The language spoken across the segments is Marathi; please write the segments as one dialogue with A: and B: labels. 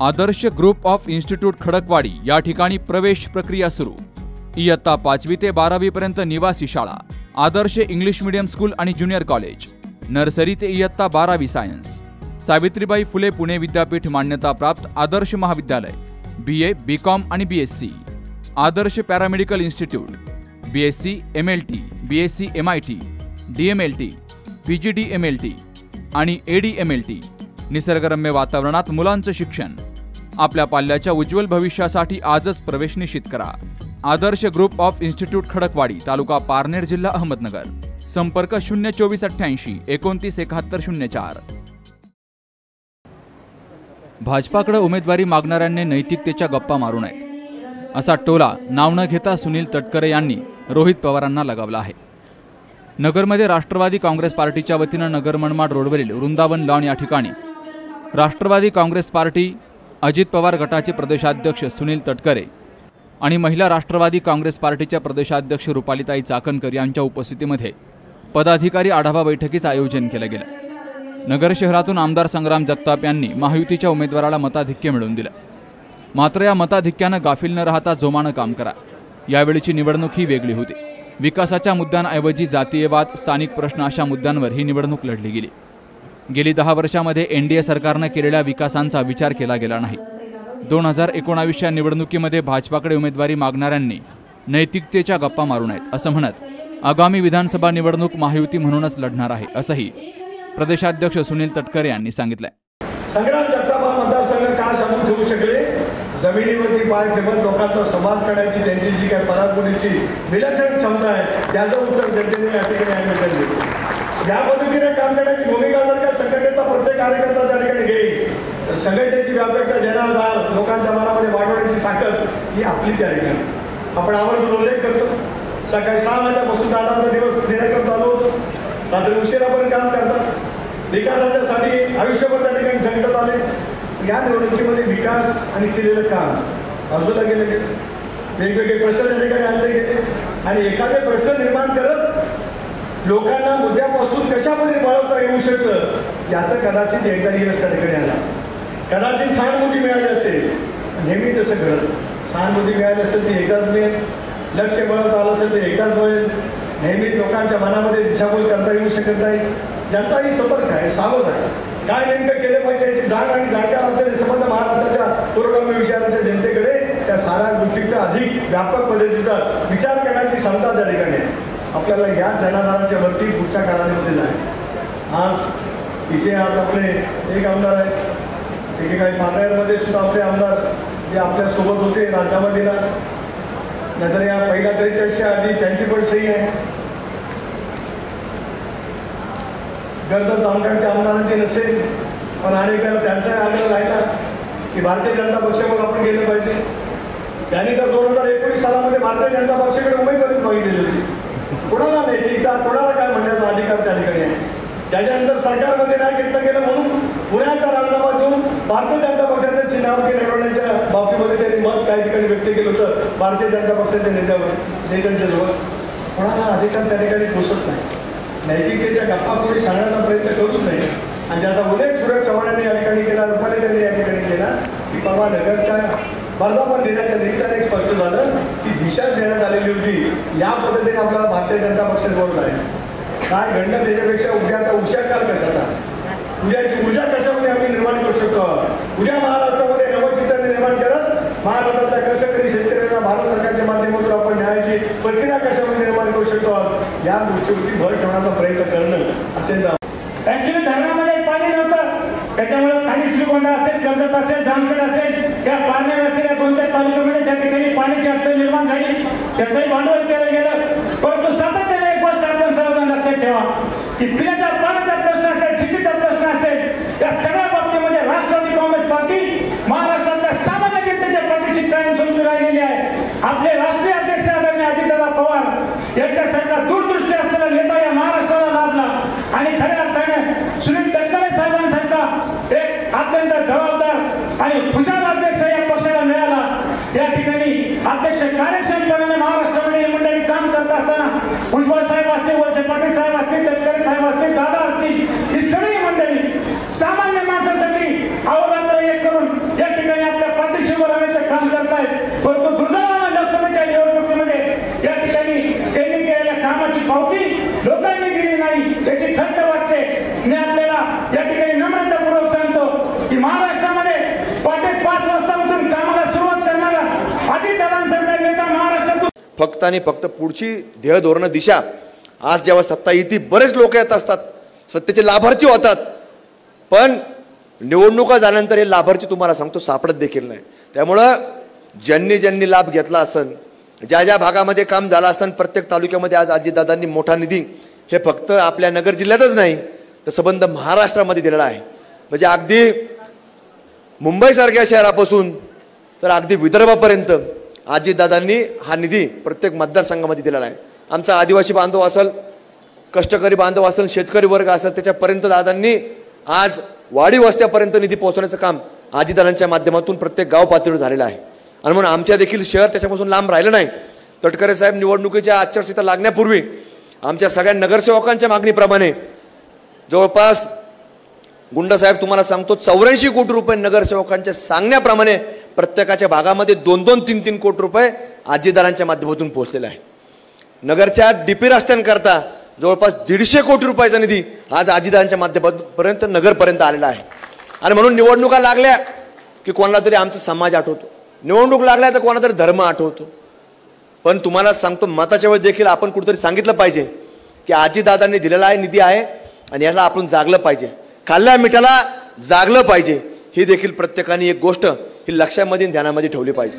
A: Adarsh group of institute Khadakwadi या ठिकाणी प्रवेश प्रक्रिया सुरू। इयत्ता 5वी ते 12वी पर्यंत निवासी शाळा, आदर्श इंग्लिश मीडियम स्कूल आणि ज्युनियर कॉलेज, नर्सरी ते इयत्ता 12वी सायन्स, सावित्रीबाई फुले पुणे विद्यापीठ मान्यता प्राप्त आदर्श महाविद्यालय, BA, BCom आणि BSc, Adarsh paramedical institute, BSc MLT, BSc MIT, DMLT, PGDMLT आणि ADMLT। निसर्गरम्य वातावरणात मुलांचं शिक्षण, आपल्या पाल्याच्या उज्ज्वल भविष्यासाठी आजच प्रवेश निश्चित करा। आदर्श ग्रुप ऑफ इन्स्टिट्यूट खडकवाडी, तालुका पारनेर, जिल्हा अहमदनगर। संपर्क 02488 29 71 04। भाजपाकडे उमेदवारी मागणाऱ्यांनी नैतिकतेच्या गप्पा मारू नयेत, असा टोला नाव न घेता सुनील तटकरे यांनी रोहित पवारांना लगावला आहे। नगरमध्ये राष्ट्रवादी काँग्रेस पार्टीच्या वतीनं नगर मनमाड रोडवरील वृंदावन लॉन या ठिकाणी राष्ट्रवादी काँग्रेस पार्टी अजित पवार गटाचे प्रदेशाध्यक्ष सुनील तटकरे आणि महिला राष्ट्रवादी काँग्रेस पार्टीच्या प्रदेशाध्यक्ष रुपालीताई चाकणकर यांच्या उपस्थितीमध्ये पदाधिकारी आढावा बैठकीचं आयोजन केलं गेलं। नगर शहरातून आमदार संग्राम जगताप यांनी महायुतीच्या उमेदवाराला मताधिक्य मिळवून दिलं, मात्र या मताधिक्यानं गाफील न राहता जोमानं काम करा। यावेळीची निवडणूक ही वेगळी होती। विकासाच्या मुद्द्यांऐवजी जातीयवाद, स्थानिक प्रश्न अशा मुद्द्यांवर ही निवडणूक लढली गेली। गेली 10 वर्षांमध्ये NDA सरकारनं केलेल्या विकासांचा विचार केला गेला नाही। 2019च्या निवडणुकीमध्ये भाजपाकडे उमेदवारी मागणाऱ्यांनी नैतिकतेच्या गप्पा मारू नयेत, असं म्हणत आगामी विधानसभा निवडणूक महायुती म्हणूनच लढणार आहे, असंही प्रदेशाध्यक्ष सुनील तटकरे यांनी सांगितलंय।
B: संग्राम जगताप मतदारसंघ का सामोर ठेवू शकले? जमिनीवरती पाय ठेवत लोकांचा संवाद करण्याची त्यांची जी काही पराकोटीची विलक्षण क्षमता आहे त्याचं उत्तर जनतेने या ठिकाणी आम्ही दिलं। या पद्धतीने काम करण्याची भूमिका जर का संघटनेचा प्रत्येक कार्यकर्ता त्या ठिकाणी घेईल तर संघटनेची व्यापकता, जनाधार, लोकांच्या मनामध्ये वाढवण्याची ताकद ही आपली त्या ठिकाणी। आपण आवर्जून उल्लेख करतो, सकाळी 6 वाजल्यापासून 8 दिवस निर्णय चालू होतो, रात्री उशिरापर्यंत काम करतात। विकासाच्यासाठी आयुष्यभर त्या ठिकाणी झटत आले। या निवडणुकीमध्ये विकास आणि केलेलं काम बाजूला गेले, वेगवेगळे प्रश्न त्या ठिकाणी आणले गेले आणि एखादे प्रश्न निर्माण करत लोकांना मुद्द्यापासून कशामध्ये वळवता येऊ शकतं याचं कदाचित एकदा यश त्या ठिकाणी आलं असेल, कदाचित सहानुभूती मिळाली असेल। नेहमी तसं घडत, सहानुभूती मिळाली असेल ते एकदाच मिळेल, लक्ष वळवता आलं असेल तर एकदाच मिळेल। नेहमी लोकांच्या मनामध्ये दिशाभूल करता येऊ शकत नाही। जनता ही सतर्क आहे, सावध आहे, काय नेमकं केलं पाहिजे याची जाण आणि जाणकार असलेले संबंध महाराष्ट्राच्या पुरोगामी विचाराच्या जनतेकडे त्या साऱ्या गोष्टीचा अधिक व्यापक पद्धतीचा विचार करण्याची क्षमता त्या ठिकाणी आहे। आपल्याला या जनाधाराच्या वरती पुढच्या कालावधीमध्ये जायचं। आज इथे आपले एक आमदार आहेत, एकेकाळी पारनेरमध्ये सुद्धा आपले आमदार जे आपल्या सोबत होते राजीनामा दिला, नंतर या पहिल्या 43च्या आधी त्यांची पण सही आहे। गर्द जामखेडच्या आमदारांची नसेल पण अनेकाला त्यांचा आग्रह राहिला की भारतीय जनता पक्षावर आपण गेलं पाहिजे। त्यांनी तर 2019 सालामध्ये भारतीय जनता पक्षाकडे उमेदवारीच मागितलेली होती। कोणाला नैतिकता, कोणाला काय म्हणण्याचा अधिकार त्या ठिकाणी आहे। त्याच्यानंतर सरकारमध्ये नाही घेतलं गेलं म्हणून पुण्याचा राजीनामा देऊन भारतीय जनता पक्षाच्या चिन्हावरती निवडण्याच्या बाबतीमध्ये त्यांनी मत काही ठिकाणी व्यक्त केलं होतं भारतीय जनता पक्षाच्या नेत्यांच्या जवळ। कोणाला अधिकार त्या ठिकाणी पोचत नाही, नैतिकतेच्या गप्पा कोणी सांगण्याचा प्रयत्न करूच नाही। आणि ज्याचा उल्लेख सुरेश चव्हाणांनी या ठिकाणी केला, रुपाली त्यांनी या ठिकाणी केला की परवा नगरच्या वर्धापन दिनाच्या निमित्ताने स्पष्ट झालं की दिशा देण्यात आलेली होती। या पद्धतीने आपल्याला भारतीय जनता पक्षाबरोबर जायचं। काय घडलं त्याच्यापेक्षा उद्याचा उशाकाल कशाचा, उद्याची ऊर्जा कशामध्ये आम्ही निर्माण करू शकतो। उद्या महाराष्ट्रामध्ये नवचिंतन निर्माण करत महाराष्ट्रातल्या कष्टकरी शेतकऱ्यांना भारत सरकारच्या माध्यमातून आपण न्यायाची प्रक्रिया कशामध्ये निर्माण करू शकतो या गोष्टीवरती भर ठेवण्याचा प्रयत्न करणं अत्यंत।
C: ऍक्च्युली धरणामध्ये पाणी नव्हतं, त्याच्यामुळे खाली श्रीगोंदा असेल, कर्जत असेल, जामखेड असेल, त्या पारनेर असेल, या 2-4 तालुक्यामध्ये त्या ठिकाणी पाण्याची अडचण निर्माण झाली, त्याचंही भांडवल केलं गेलं। परंतु सातत्याने एक गोष्ट आपण सर्वजण लक्षात ठेवा की पिण्याच्या पाण्याचा प्रश्न असेल, शेतीचा प्रश्न असेल, या सगळ्या बाबतीमध्ये राष्ट्रवादी काँग्रेस पार्टी महाराष्ट्रातल्या सामान्य जनतेच्या पाठीशी कायमस्वरूपी राहिलेली आहे। आपले राष्ट्रीय अध्यक्ष आदरणीय अजितदादा पवार यांच्यासारखा दूरदृष्टी असलेला नेता या महाराष्ट्राला लाभला आणि खऱ्या अर्थाने सुनील तटकरे साहेबांसारखा एक अत्यंत जबाबदार आणि हुशार अध्यक्ष या पक्षाला मिळाला। या ठिकाणी अध्यक्ष कार्यक्षमपणे महाराष्ट्रामध्ये मंडळी काम करत असताना भुजबळ साहेब असतील, वळसे पाटील साहेब असतील, तटकरे साहेब असतील, दादा असतील, ही सगळी मंडळी सामान्य माणसासाठी अहोरात्र एक करून या ठिकाणी
D: फक्त आणि फक्त पुढची ध्येय धोरण दिशा आज जेव्हा सत्ता येते बरेच लोक येत असतात, सत्तेचे लाभार्थी होतात, पण निवडणुका झाल्यानंतर हे लाभार्थी तुम्हाला सांगतो सापडत देखील नाही. त्यामुळं ज्यांनी लाभ घेतला असेल, ज्या भागामध्ये काम झालं असेल, प्रत्येक तालुक्यामध्ये आज अजितदादांनी मोठा निधी हे फक्त आपल्या नगर जिल्ह्यातच नाही तर संबंध महाराष्ट्रामध्ये दिलेला आहे. म्हणजे अगदी मुंबईसारख्या शहरापासून तर अगदी विदर्भापर्यंत अजितदादांनी हा निधी प्रत्येक मतदारसंघामध्ये दिलेला आहे. आमचा आदिवासी बांधव असेल, कष्टकरी बांधव असेल, शेतकरी वर्ग असेल, त्याच्यापर्यंत दादांनी आज वाडी वस्त्यापर्यंत निधी पोहोचवण्याचं काम अजितदादांच्या माध्यमातून प्रत्येक गाव पातळीवर झालेलं आहे. आणि म्हणून आमच्या देखील शहर त्याच्यापासून लांब राहिलं नाही. तटकरे साहेब निवडणुकीच्या आचारसंहिता लागण्यापूर्वी आमच्या सगळ्या नगरसेवकांच्या मागणीप्रमाणे जवळपास गुंडासाहेब तुम्हाला सांगतो 84 कोटी रुपये नगरसेवकांच्या सांगण्याप्रमाणे प्रत्येकाच्या भागामध्ये 2-2, 3-3 कोटी रुपये अजितदादांच्या माध्यमातून पोहोचलेला आहे. नगरच्या डीपी रस्त्यांकरता जवळपास 150 कोटी रुपयाचा निधी आज अजितदादांच्या माध्यमापर्यंत नगरपर्यंत आलेला आहे. आणि म्हणून निवडणुका लागल्या की कोणाला तरी आमचा समाज आठवतो, निवडणूक लागल्या तर कोणाला तरी धर्म आठवतो. पण तुम्हाला सांगतो मताच्या वेळेस देखील आपण कुठेतरी सांगितलं पाहिजे की अजितदादांनी दिलेला आहे निधी आहे आणि याला आपण जागलं पाहिजे, खाल्ल्या मिठाला जागलं पाहिजे. ही देखील प्रत्येकाने एक गोष्ट ही लक्षामध्ये ध्यानामध्ये ठेवली पाहिजे.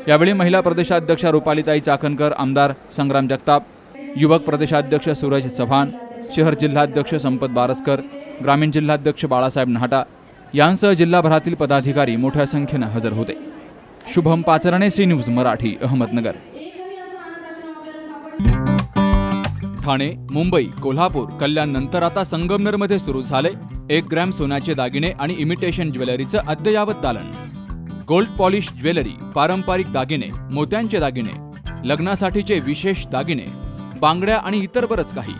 A: यावेळी महिला प्रदेशाध्यक्ष रुपालीताई चाकणकर, आमदार संग्राम जगताप, युवक प्रदेशाध्यक्ष सूरज चव्हाण, शहर जिल्हाध्यक्ष संपत बारसकर, ग्रामीण जिल्हाध्यक्ष बाळासाहेब नाहटा यांसह जिल्हाभरातील पदाधिकारी मोठ्या संख्येने हजर होते. Shubham Pacharne, C news Marathi, Ahmednagar. ठाणे, मुंबई, कोल्हापूर, कल्याण नंतर आता संगमनेरमध्ये सुरू झाले 1 ग्रॅम सोन्याचे दागिने आणि इमिटेशन ज्वेलरीचं अद्ययावत दालन. गोल्ड पॉलिश ज्वेलरी, पारंपरिक दागिने, मोत्यांचे दागिने, लग्नासाठीचे विशेष दागिने, बांगड्या आणि इतर बरंच काही.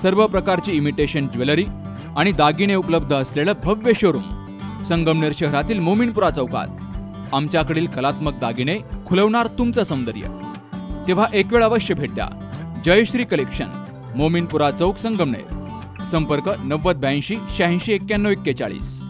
A: सर्व प्रकारची इमिटेशन ज्वेलरी आणि दागिने उपलब्ध असलेलं भव्य शोरूम संगमनेर शहरातील मोमीनपुरा चौकात. आमच्याकडील कलात्मक दागिने खुलवणार तुमचं सौंदर्य. तेव्हा एक वेळ अवश्य भेट द्या. जयश्री कलेक्शन, मोमीनपुरा चौक, संगमनेर. संपर्क 9082 86 91 41.